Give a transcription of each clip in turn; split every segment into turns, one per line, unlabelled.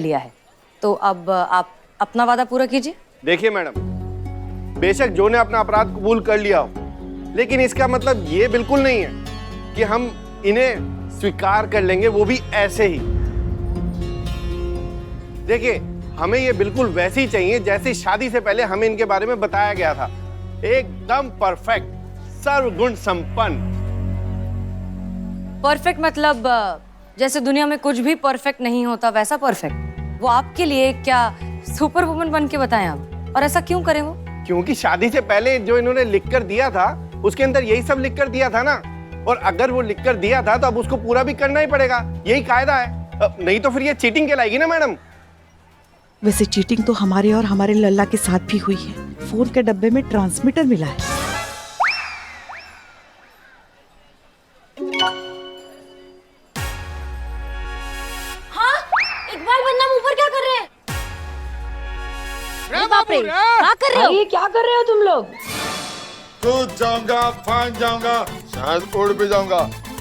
लिया है, तो अब आप अपना वादा पूरा कीजिए।
देखिए मैडम, बेशक जो ने अपना अपराध कबूल कर लिया हो, लेकिन इसका मतलब ये बिल्कुल नहीं है कि हम इन्हें स्वीकार कर लेंगे, वो भी ऐसे ही। देखिए, हमें ये बिल्कुल वैसे ही चाहिए जैसे शादी से पहले हमें इनके बारे में बताया गया था। एकदम परफेक्ट, सर्वगुण संपन्न।
परफेक्ट मतलब जैसे दुनिया में कुछ भी परफेक्ट नहीं होता वैसा परफेक्ट। वो आपके लिए क्या सुपर वुमन बन के बताएं आप? और ऐसा क्यों करें वो?
क्योंकि शादी से पहले जो इन्होंने लिख कर दिया था उसके अंदर यही सब लिख कर दिया था ना, और अगर वो लिख कर दिया था तो अब उसको पूरा भी करना ही पड़ेगा, यही कायदा है। नहीं तो फिर ये चीटिंग कहलाएगी ना मैडम।
वैसे चीटिंग तो हमारे और हमारे लल्ला के साथ भी हुई है। फोन के डब्बे में ट्रांसमीटर मिला है।
हाँ, इकबाल बन्ना ऊपर क्या कर रहे हैं?
बाप रे,
क्या कर रहे हो?
ये क्या कर रहे हो तुम लोग?
कूद जाऊंगा, फांद जाऊंगा, शायद उड़ भी जाऊंगा।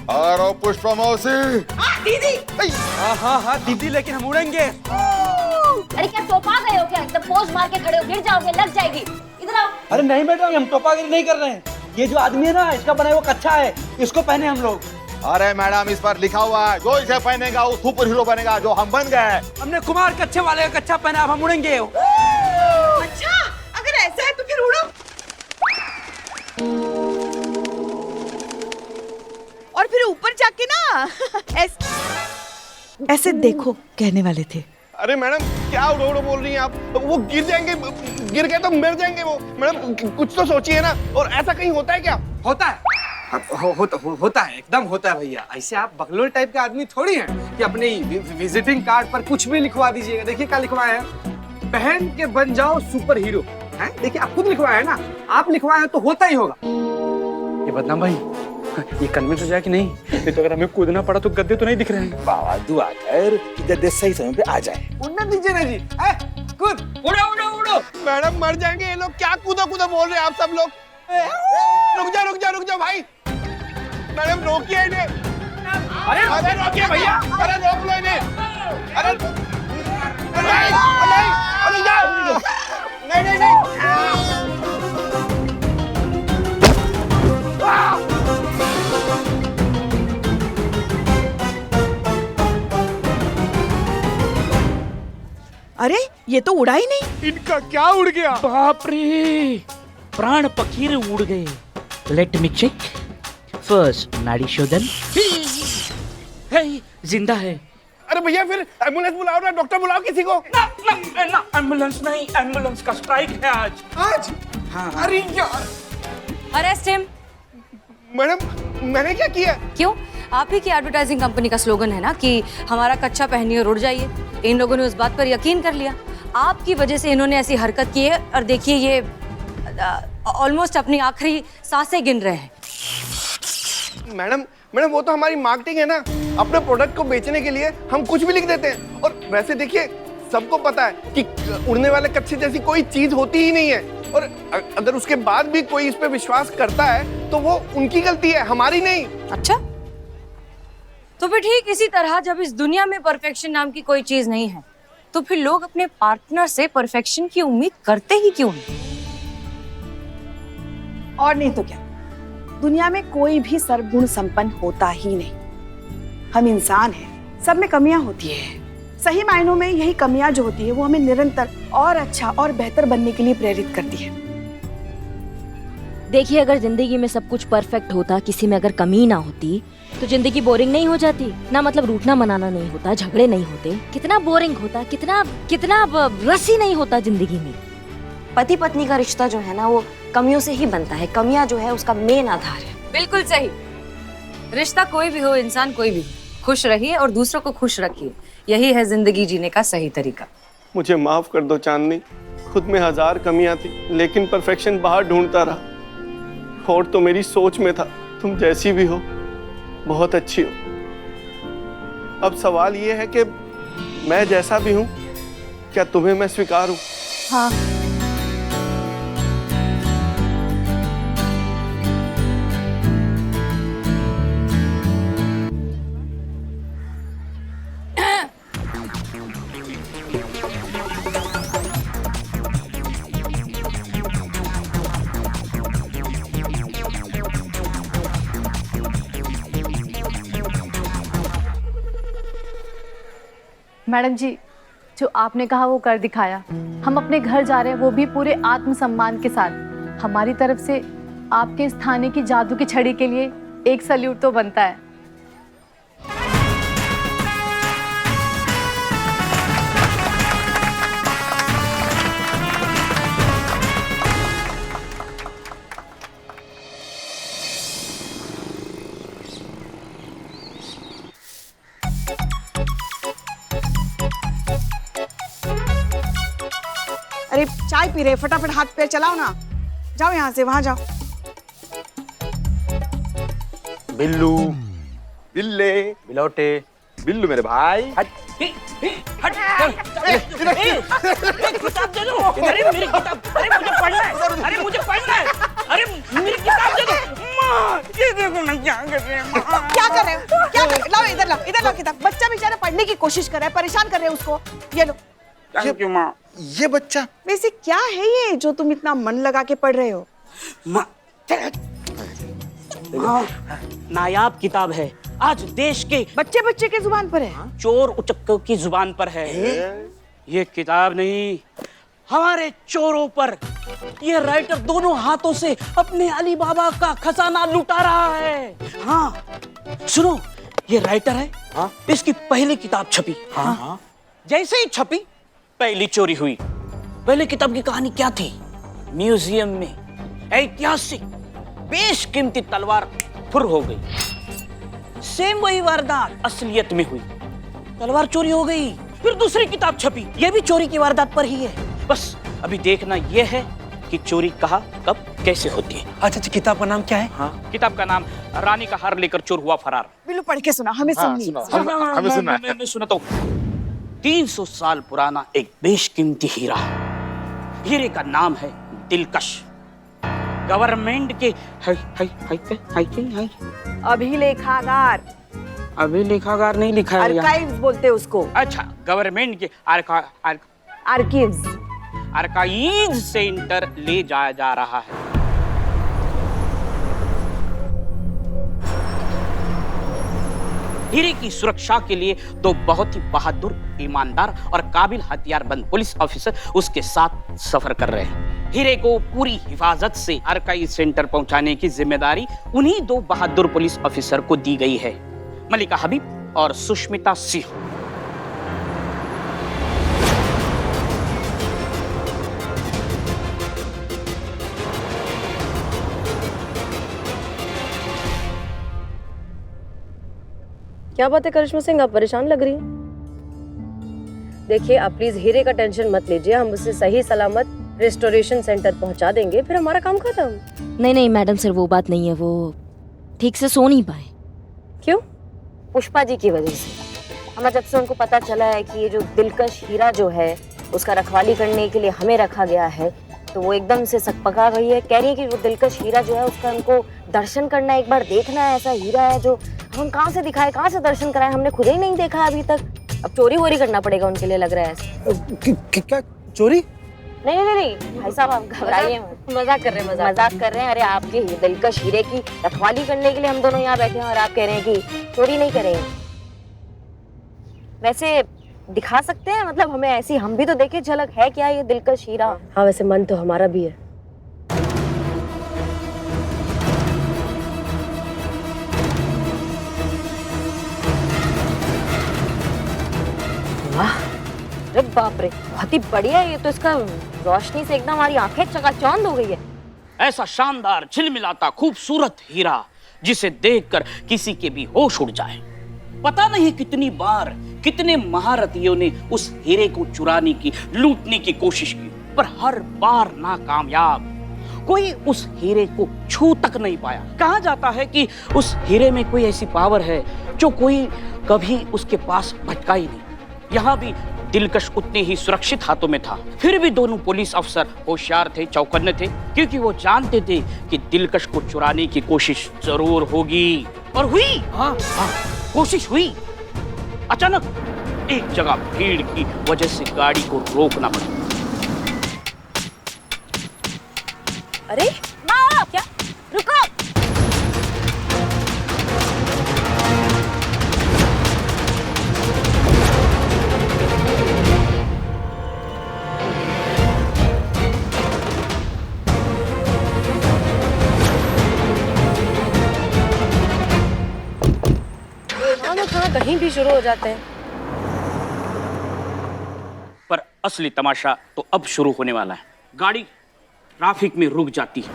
आ रहा हूं पुष्पा मौसी।
दीदी,
हाँ दीदी, लेकिन हम उड़ेंगे।
अरे क्या टोपा गए हो क्या? एकदम पोज मार के खड़े हो, गिर जाओगे, लग जाएगी। इधर आओ।
अरे नहीं मैडम, हम टोपागिरी नहीं कर रहे हैं। ये जो आदमी है ना, इसका बना हुआ कच्चा है, इसको पहने हम लोग।
अरे मैडम, इस पर लिखा हुआ है जो इसे पहनेगा वो सुपर हीरो बनेगा, जो हम बन गए।
हमने कुमार कच्चे वाले का कच्चा पहना, अब हम उड़ेंगे।
अच्छा, अगर ऐसा है तो फिर उड़ो। और फिर ऊपर जाके ना
ऐसे देखो कहने वाले थे।
अरे मैडम, क्या उड़ो उड़ो बोल रही हैं आप? वो गिर जाएंगे, गिर गए तो मर जाएंगे वो। मैडम कुछ तो सोचिए ना। और ऐसा कहीं होता है क्या?
होता है, होता है, एकदम होता है भैया। ऐसे आप बकलोल टाइप के आदमी थोड़ी हैं कि अपनी विजिटिंग कार्ड पर कुछ भी लिखवा दीजिएगा। देखिए क्या लिखवाए हैं, पहन के बन जाओ सुपर हीरो। हैं? देखिए आप खुद लिखवाए हैं ना, आप लिखवाए हैं तो होता ही होगा। ये बदनाम भाई, ये कन्विंस हो जाए कि नहीं? नहीं तो अगर हमें कूदना पड़ा तो गद्दे तो नहीं दिख रहे हैं।
बाबा दुआ कर कि गद्दे सही समय पे आ जाए।
उड़ना दीजिए ना जी। कूद, उड़ो उड़ो उड़ो।
मैडम मर जाएंगे ये लोग। क्या कूदा कूदा बोल रहे हैं आप सब लोग? रुक जा भाई। मैडम रोकिए इन्हें। अरे रोकिए भैया, अरे रोक लो इन्हें। अरे नहीं।
अरे ये तो उड़ा ही नहीं।
इनका क्या उड़ गया?
बाप रे, प्राण पखीर उड़ गए। Let me check. फर्स्ट नाड़ी शोधन। हे, जिंदा है।
अरे भैया फिर एम्बुलेंस बुलाओ ना, डॉक्टर बुलाओ किसी को।
ना एम्बुलेंस नहीं, एम्बुलेंस का स्ट्राइक है आज।
हाँ। अरे यार,
अरेस्ट हिम।
मैडम मैंने क्या किया?
क्यों? आप ही की एडवर्टाइजिंग कंपनी का स्लोगन है ना कि हमारा कच्चा पहनिए और उड़ जाइए। इन लोगों ने उस बात पर यकीन कर लिया। आपकी वजह से इन्होंने ऐसी हरकत की है और देखिए ये ऑलमोस्ट अपनी आखिरी सांसें गिन रहे हैं।
मैडम वो तो हमारी मार्केटिंग है ना। अपने प्रोडक्ट को बेचने के लिए हम कुछ भी लिख देते हैं। और वैसे देखिए, सबको पता है कि उड़ने वाले कच्चे जैसी कोई चीज होती ही नहीं है। और अगर उसके बाद भी कोई इस पे विश्वास करता है तो वो उनकी गलती है, हमारी नहीं।
अच्छा, तो फिर ठीक इसी तरह जब इस दुनिया में परफेक्शन नाम की कोई चीज नहीं है तो फिर लोग अपने पार्टनर से परफेक्शन की उम्मीद करते ही क्यों हैं?
और नहीं तो क्या, दुनिया में कोई भी सर्वगुण संपन्न होता ही नहीं। हम इंसान हैं, सब में कमियां होती है। सही मायनों में यही कमियां जो होती है वो हमें निरंतर और अच्छा और बेहतर बनने के लिए प्रेरित करती है।
देखिए, अगर जिंदगी में सब कुछ परफेक्ट होता, किसी में अगर कमी ना होती, तो जिंदगी बोरिंग नहीं हो जाती ना। मतलब रूठना मनाना नहीं होता, झगड़े नहीं होते, कितना बोरिंग होता, कितना रस ही नहीं होता जिंदगी में।
पति पत्नी का रिश्ता जो है ना वो कमियों से ही बनता है। कमियां जो है उसका मेन आधार है।
बिल्कुल सही। रिश्ता कोई भी हो, इंसान कोई भी, खुश रहिए और दूसरों को खुश रखिए। यही है जिंदगी जीने का सही तरीका।
मुझे माफ कर दो चांदनी, खुद में 1000 कमियां थी लेकिन परफेक्शन बाहर ढूंढता रहा। और तो मेरी सोच में था, तुम जैसी भी हो बहुत अच्छी हो। अब सवाल ये है कि मैं जैसा भी हूं, क्या तुम्हें मैं स्वीकार हूं?
हाँ।
मैडम जी, जो आपने कहा वो कर दिखाया। हम अपने घर जा रहे हैं, वो भी पूरे आत्मसम्मान के साथ। हमारी तरफ से आपके इस थाने की जादू की छड़ी के लिए एक सल्यूट तो बनता है।
अरे चाय पी रहे, फटाफट हाथ पैर चलाओ ना। जाओ यहाँ से वहां जाओ।
बिल्लू, बिल्ले, बिलौटे, बिल्लू मेरे भाई। हट,
हट, किताब दे दो। अरे मेरी किताब, अरे मुझे पढ़ना है, अरे मुझे पढ़ना है, अरे मेरी किताब दे दो। माँ, ये देखो ना क्या कर रहे हैं माँ।
क्या कर रहे हो? क्या कर? लाओ इधर लाओ, इधर लाओ किताब। बच्चा बेचारा पढ़ने की कोशिश कर रहा है, परेशान कर रहे हैं उसको। ये लो।
थैंक यू माँ।
ये बच्चा
वैसे क्या है ये जो तुम इतना मन लगा के पढ़ रहे हो?
माँ, नायाब किताब है। आज देश के
बच्चे बच्चे के जुबान पर है।
चोर उचक्कों की जुबान पर है। ये किताब नहीं, हमारे चोरों पर ये राइटर दोनों हाथों से अपने अली बाबा का खजाना लुटा रहा है। हाँ, सुनो, ये राइटर है। हाँ? इसकी पहली किताब छपी। हाँ? जैसे ही छपी, पहली चोरी हुई। पहली किताब की कहानी क्या थी? म्यूजियम में ऐतिहासिक बेशकीमती तलवार फुर हो गई। सेम वही वारदात असलियत में हुई, तलवार चोरी हो गई। फिर दूसरी किताब छपी, ये भी चोरी की वारदात पर ही है। बस अभी देखना ये है कि चोरी कहाँ, कब, कैसे होती है।
अच्छा, किताब का नाम क्या है?
हाँ, किताब का नाम रानी का हार लेकर चोर हुआ फरार।
बिल्लू पढ़ के सुना, हमें सुननी।
हमें सुना।
मैं सुनाता हूँ। 300 साल पुराना एक बेशकीमती हीरा। हीरे का नाम है दिलकश। गवर्नमेंट के
अभिलेखागार।
अभिलेखागार नहीं लिखा है यहाँ।
आर्काइव्स बोलते हैं उसको।
अच्छा, गवर्नमेंट के
आर्काइव्स
आर्काइव सेंटर ले जाया जा रहा है। हीरे की सुरक्षा के लिए दो बहुत ही बहादुर, ईमानदार और काबिल हथियारबंद पुलिस ऑफिसर उसके साथ सफर कर रहे हैं। हीरे को पूरी हिफाजत से आर्काइव सेंटर पहुंचाने की जिम्मेदारी उन्हीं दो बहादुर पुलिस ऑफिसर को दी गई है, मलिका हबीब और सुष्मिता सिंह।
क्या बात है करिश्मा सिंह, आप परेशान लग रही हैं? देखिए, आप प्लीज हीरे का टेंशन मत लीजिए, हम उसे सही सलामत रेस्टोरेशन सेंटर पहुंचा देंगे, फिर हमारा काम खत्म।
नहीं नहीं मैडम सर, वो बात नहीं है, वो ठीक से सो नहीं पाए।
क्यों? पुष्पा जी की वजह से। हमें जब से उनको पता चला है कि ये जो दिलकश हीरा जो है उसका रखवाली करने के लिए हमें रखा गया है, तो वो एकदम से सकपका गई है। कह रही है कि वो दिलकश हीरा जो है उसका उनको दर्शन करना है, एक बार देखना है। ऐसा हीरा है जो हम कहाँ से दिखाए, कहाँ से दर्शन कराए, हमने खुद ही नहीं देखा अभी तक। अब चोरी वोरी करना पड़ेगा उनके लिए, लग रहा है।
क्या चोरी?
नहीं नहीं नहीं भाई साहब, आप घबराइए मत, मजाक कर रहे हैं, मजाक कर रहे हैं। अरे आपके दिलकश हीरे की रखवाली करने के लिए हम दोनों यहाँ बैठे हैं और आप कह रहे हैं कि चोरी नहीं करेंगे। वैसे दिखा सकते हैं, मतलब हमें ऐसी, हम भी तो देखे झलक, है क्या ये दिलकश हीरा? हाँ, वैसे मन तो हमारा भी है। वाह, अरे बाप रे, बहुत ही बढ़िया है ये तो। इसका रोशनी से एकदम हमारी आंखें चकाचौंध हो गई है।
ऐसा शानदार, झिलमिलाता, खूबसूरत हीरा जिसे देखकर किसी के भी होश उड़ जाए। पता नहीं कितनी बार कितने महारथियों ने उस हीरे को चुराने की, लूटने की कोशिश की, पर हर बार नाकामयाब। कोई उस हीरे को छू तक नहीं पाया। कहा जाता है कि उस हीरे में कोई ऐसी पावर है जो कोई कभी उसके पास भटका ही नहीं। यहाँ भी दिलकश उतने ही सुरक्षित हाथों में था। फिर भी दोनों पुलिस अफसर होशियार थे, चौकन्ने थे, क्योंकि वो जानते थे कि दिलकश को चुराने की कोशिश जरूर होगी। और हुई। हाँ, कोशिश हुई। अचानक एक जगह भीड़ की वजह से गाड़ी को रोकना पड़ा।
अरे माँ, क्या? रुको।
ही शुरू हो जाते हैं।
पर असली तमाशा तो अब शुरू होने वाला है। गाड़ी ट्रैफिक में रुक जाती है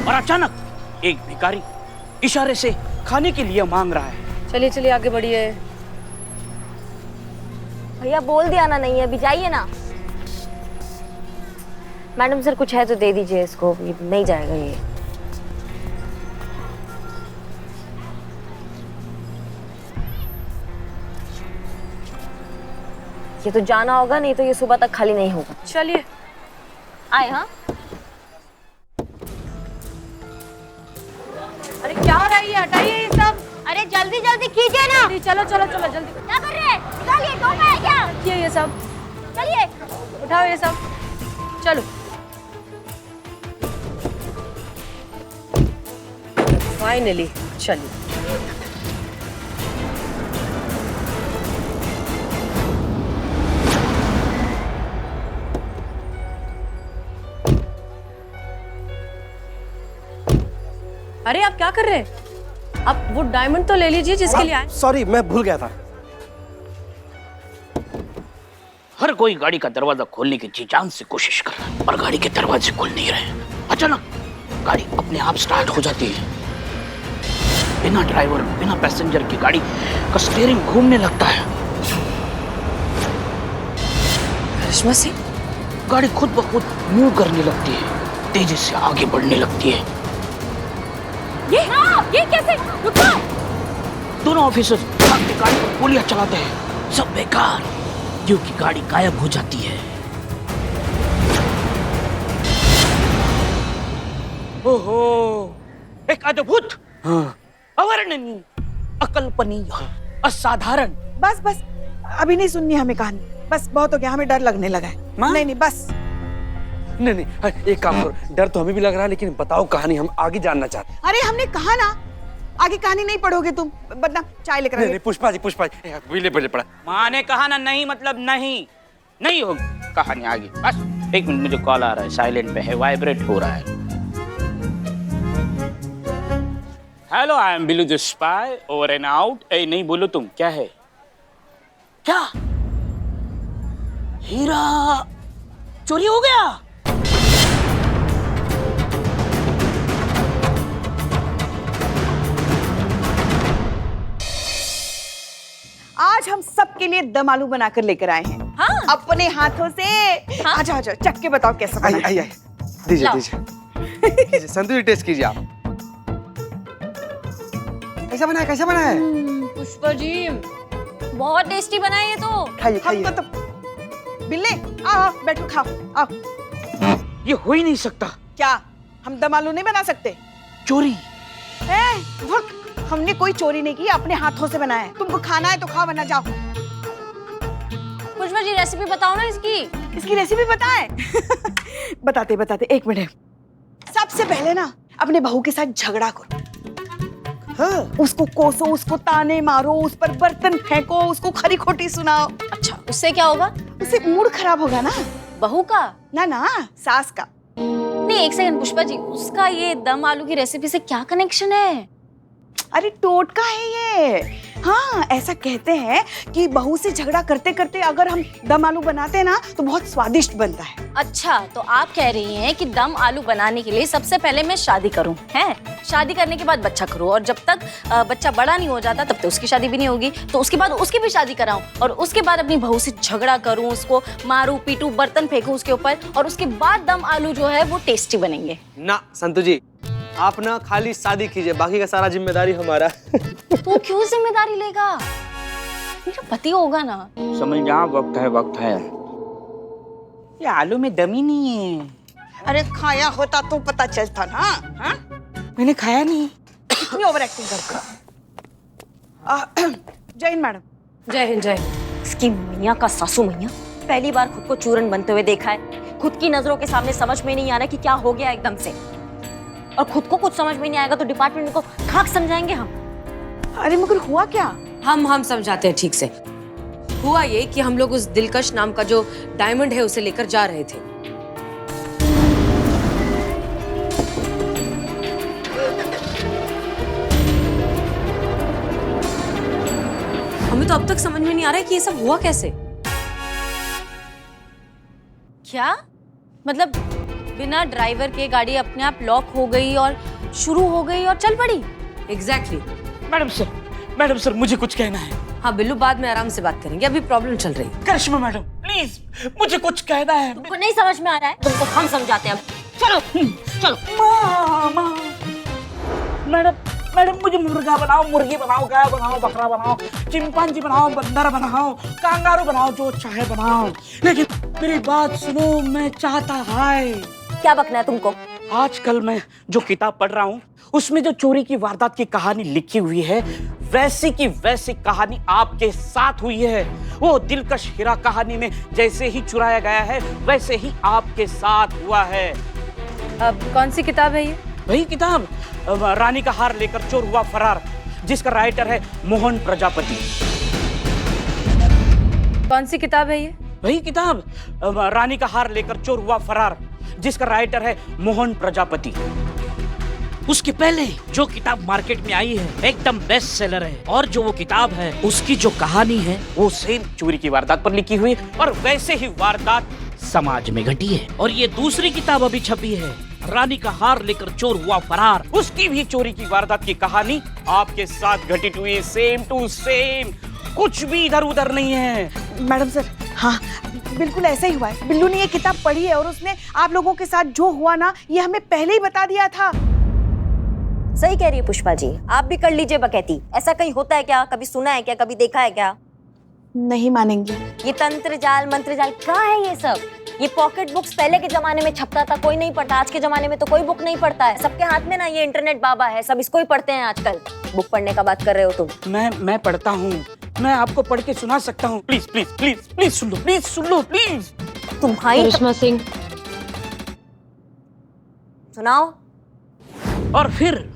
और अचानक एक भिखारी इशारे से खाने के लिए मांग रहा है।
चलिए चलिए आगे बढ़िए।
भैया बोल दिया ना, नहीं है अभी जाइए ना। मैडम सर कुछ है तो दे दीजिए इसको, ये नहीं जाएगा ये। ये तो जाना होगा, नहीं तो ये सुबह तक खाली नहीं होगा।
चलिए
आए। हाँ
अरे क्या हो रहा है, ये हटाइए ये सब।
अरे जल्दी जल्दी कीजिए ना।
चलो चलो चलो जल्दी।
क्या कर रहे हैं? निकालिए, टोप है क्या?
रखिए ये सब,
चलिए
उठाओ ये सब, चलो। फाइनली चलिए। अरे आप क्या कर रहे हैं? आप वो डायमंड तो ले लीजिए जिसके लिए आए।
सॉरी, मैं भूल गया था।
हर कोई गाड़ी का दरवाजा खोलने की जी जान से कोशिश कर रहा है, पर गाड़ी के दरवाजे खुल नहीं रहे। अचानक गाड़ी अपने आप स्टार्ट हो जाती है। बिना ड्राइवर, बिना पैसेंजर की गाड़ी का स्टीयरिंग घूमने लगता है।
करिश्मा सिंह,
गाड़ी खुद ब खुद मूव करने लगती है, तेजी से आगे बढ़ने लगती है।
ये कैसे? रुको।
दोनों ऑफिसर्स भागते गाड़ी पर गोलियां चलाते हैं। सब बेकार, क्योंकि गाड़ी गायब हो जाती है। ओहो, एक अद्भुत, अवर्णनीय, अकल्पनीय, असाधारण।
बस बस, अभी नहीं सुननी हमें कहानी। बस बहुत हो गया, हमें डर लगने लगा है। नहीं नहीं बस।
नहीं, एक काम करो, डर तो हमें भी लग रहा है, लेकिन बताओ कहानी, हम आगे जानना चाहते हैं।
अरे हमने कहा ना, आगे कहानी नहीं पढ़ोगे तुम, वरना चाय लेकर
नहीं, पुष्पा जी पीले पड़ा।
माँ ने कहा ना, नहीं मतलब नहीं होगी कहानी आगे। बस एक मिनट, मुझे कॉल आ रहा है, साइलेंट पे है, वाइब्रेट हो रहा है। Hello, I am Billu the spy, over and out. ए नहीं बोलो तुम, क्या है? क्या हीरा चोरी हो गया?
आज हम सबके लिए दम आलू बनाकर लेकर आए हैं।
हाँ?
अपने हाथों से।
हाँ?
आजा आजा, चख के बताओ कैसा बना है।
आइए, दीजिए संतू जी, टेस्ट कीजिए आप। कैसा बना है?
पुष्पा जी,
बहुत टेस्टी बना है ये तो।
खाइए
हमको तो बिल्ले, आओ बैठो, खाओ आओ।
ये हो ही नहीं सकता।
क्या हम दम आलू नहीं बना सकते?
चोरी?
हमने कोई चोरी नहीं की, अपने हाथों से बनाया है। तुमको खाना है तो खाओ, वरना जाओ।
पुष्पा जी रेसिपी बताओ ना इसकी
रेसिपी बताएं? बताते, एक मिनट। सबसे पहले ना अपने बहू के साथ झगड़ा करो। हाँ, उसको कोसो, उसको ताने मारो, उस पर बर्तन फेंको, उसको खरी खोटी सुनाओ।
अच्छा, उससे क्या होगा?
उससे मूड खराब होगा ना।
बहू का?
ना सास का।
नहीं, एक सेकंड पुष्पा जी, उसका ये दम आलू की रेसिपी से क्या कनेक्शन है?
अरे टोटका है ये। हाँ, ऐसा कहते हैं कि बहू से झगड़ा करते करते अगर हम दम आलू बनाते हैं ना तो बहुत स्वादिष्ट बनता है।
अच्छा, तो आप कह रही हैं कि दम आलू बनाने के लिए सबसे पहले मैं शादी करूं, हैं? शादी करने के बाद बच्चा करूं, और जब तक बच्चा बड़ा नहीं हो जाता तब तक उसकी शादी भी नहीं होगी, तो उसके बाद उसकी भी शादी कराऊं, और उसके बाद अपनी बहू से झगड़ा करूं, उसको मारूं पीटूं, बर्तन फेंकूं उसके ऊपर, और उसके बाद दम आलू जो है वो टेस्टी बनेंगे।
ना संतू जी, आप ना खाली शादी कीजिए, बाकी का सारा जिम्मेदारी हमारा।
तू क्यों जिम्मेदारी लेगा? मेरा पति होगा ना।
समझ जा, वक्त है। ये आलू में दम ही नहीं है।
अरे खाया होता तो पता चलता ना। हाँ?
मैंने खाया नहीं।
इतनी ओवर एक्टिंग करते। जय हिंद मैडम।
जय हिंद।
इसकी मैया का सासू मैया, पहली बार खुद को चूरन बनते हुए देखा है। खुद की नजरों के सामने समझ में नहीं आ रहा कि क्या हो गया एकदम से, और खुद को कुछ समझ में नहीं आएगा तो डिपार्टमेंट को खाक समझाएंगे हम।
अरे मगर हुआ क्या?
हम समझाते हैं ठीक से। हुआ ये कि हम लोग उस दिलकश नाम का जो डायमंड है उसे लेकर जा रहे थे। हमें तो अब तक समझ में नहीं आ रहा है कि ये सब हुआ कैसे। क्या मतलब बिना ड्राइवर के गाड़ी अपने आप लॉक हो गई और शुरू हो गई और चल पड़ी? एग्जैक्टली
मैडम सर मुझे कुछ कहना है।
हाँ बिल्लू, बाद में आराम से बात करेंगे, अभी प्रॉब्लम चल रही है।
करिश्मा मैडम प्लीज, मुझे कुछ कहना है।
तुमको नहीं समझ में आ रहा है? तुमको हम समझाते हैं। चलो चलो।
मामा मैडम मुझे मुर्गा बनाओ, मुर्गी बनाओ, गाय बनाओ, बकरा बनाओ, चिंपांजी बनाओ, बंदर बनाओ, कांगारू बनाओ, जो चाहे बनाओ, लेकिन मेरी बात सुनो। मैं चाहता है।
क्या बकना है तुमको?
आजकल मैं जो किताब पढ़ रहा हूँ उसमें जो चोरी की वारदात की कहानी लिखी हुई है वैसी की वैसी कहानी आपके साथ हुई है। वो दिलकश हीरा कहानी में जैसे ही चुराया गया है वैसे ही आपके साथ हुआ है।
अब कौन सी किताब है ये?
वही किताब रानी का हार लेकर चोर हुआ फरार, जिसका राइटर है मोहन प्रजापति।
कौन सी किताब है ये?
वही किताब रानी का हार लेकर चोर हुआ फरार, जिसका राइटर है मोहन प्रजापति। उसके पहले जो किताब मार्केट में आई है एकदम बेस्ट सेलर है, और जो वो किताब है उसकी जो कहानी है वो सेम चोरी की वारदात पर लिखी हुई है और वैसे ही वारदात समाज में घटी है। और ये दूसरी किताब अभी छपी है रानी का हार लेकर चोर हुआ फरार, उसकी भी चोरी की वारदात की कहानी आपके साथ घटित हुई, सेम टू सेम, कुछ भी इधर उधर नहीं है।
मैडम सर, हाँ बिल्कुल ऐसा ही हुआ है। बिल्लू ने ये किताब पढ़ी है और उसने आप लोगों के साथ जो हुआ ना ये हमें पहले ही बता दिया था।
सही कह रही है पुष्पा जी, आप भी कर लीजिए बकैती। ऐसा कहीं होता है क्या? कभी सुना है क्या? कभी देखा है क्या?
नहीं मानेंगी।
ये तंत्र जाल मंत्र जाल क्या है ये सब? ये पॉकेट बुक्स पहले के जमाने में छपता था, कोई नहीं पढ़ता। आज के जमाने में तो कोई बुक नहीं पढ़ता है। सबके हाथ में ना ये इंटरनेट बाबा है, सब इसको ही पढ़ते हैं आजकल। बुक पढ़ने का बात कर रहे हो तुम?
मैं पढ़ता हूँ, मैं आपको पढ़ के सुना सकता हूँ। Please please please please soon low, please soon low, please.
तुम्हारी
करिश्मा सिंह,
सुनाओ।
और फिर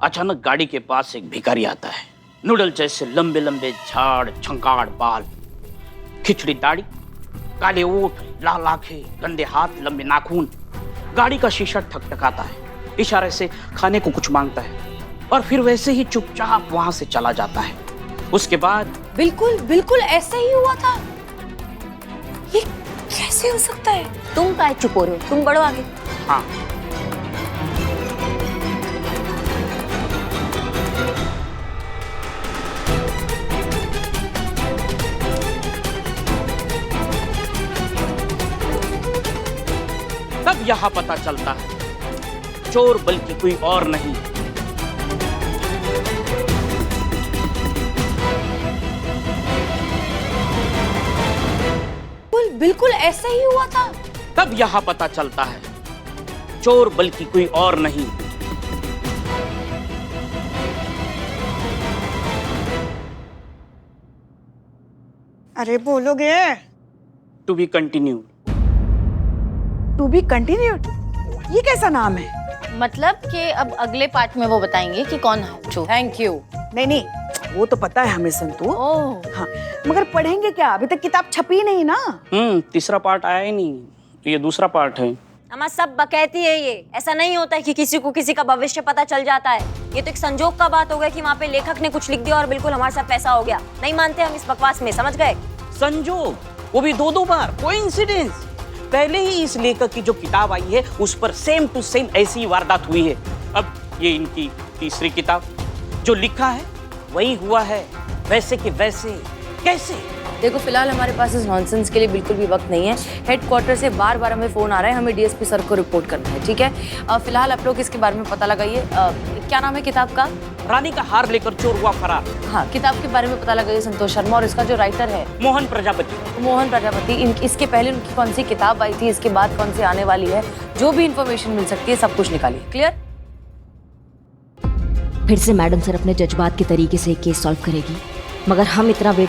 अचानक गाड़ी के पास एक भिखारी आता है, नूडल जैसे लंबे लंबे झाड़ झंकाड़ बाल, खिचड़ी दाढ़ी, काले ओठ, लाल आंखें, गंदे हाथ, लंबे नाखून। गाड़ी का शीशा ठकठकाता है, इशारे से खाने को कुछ मांगता है और फिर वैसे ही चुपचाप वहां से चला जाता है। उसके बाद
बिल्कुल ऐसे ही हुआ था। ये कैसे हो सकता है?
तुम काहे चुप हो रहे हो? तुम बढ़ो आगे।
हाँ, तब यहाँ पता चलता है चोर बल्कि कोई और नहीं,
बिल्कुल ऐसे ही हुआ था।
तब यहाँ पता चलता है चोर बल्कि कोई और नहीं।
अरे बोलोगे?
To be continue.
To be continued, ये कैसा नाम है?
मतलब कि अब अगले पार्ट में वो बताएंगे कि कौन है चोर।
Thank you.
नहीं वो तो पता है हमें संतू।
ओह,
हाँ मगर पढ़ेंगे क्या? अभी तक किताब छपी नहीं ना।
तीसरा पार्ट आया ही नहीं, ये दूसरा पार्ट है।
हमारा सब बकैती है ये। ऐसा नहीं होता है कि किसी को किसी का भविष्य पता चल जाता है। ये तो एक संजोग का बात हो गया कि वहाँ पे लेखक ने कुछ लिख दिया और बिल्कुल हमारे साथ पैसा हो गया। नहीं मानते हम इस बकवास में, समझ गए?
संजोग, वो भी दो बार, कोइंसिडेंस। पहले ही इस लेखक की जो किताब आई है उस पर सेम टू सेम ऐसी ही वारदात हुई है। अब ये इनकी तीसरी किताब, जो लिखा है वही हुआ है, वैसे कि वैसे। कैसे?
देखो फिलहाल हमारे पास इस नॉनसेंस के लिए बिल्कुल भी वक्त नहीं है। हेडक्वार्टर से बार बार हमें फोन आ रहा है, हमें डीएसपी सर को रिपोर्ट करना है, ठीक है? फिलहाल आप लोग इसके बारे में पता लगाइए। क्या नाम है किताब का?
रानी का हार लेकर चोर हुआ फरार।
हाँ, किताब के बारे में पता लगाइए संतोष शर्मा, और इसका जो राइटर है
मोहन प्रजापति।
मोहन प्रजापति। इसके पहले उनकी कौन सी किताब आई थी, इसके बाद कौन सी आने वाली है, जो भी इंफॉर्मेशन मिल सकती है सब कुछ निकालिए। क्लियर?
फिर से मैडम सर अपने जज्बात के तरीके से केस सॉल्व करेगी, मगर हम इतना वेट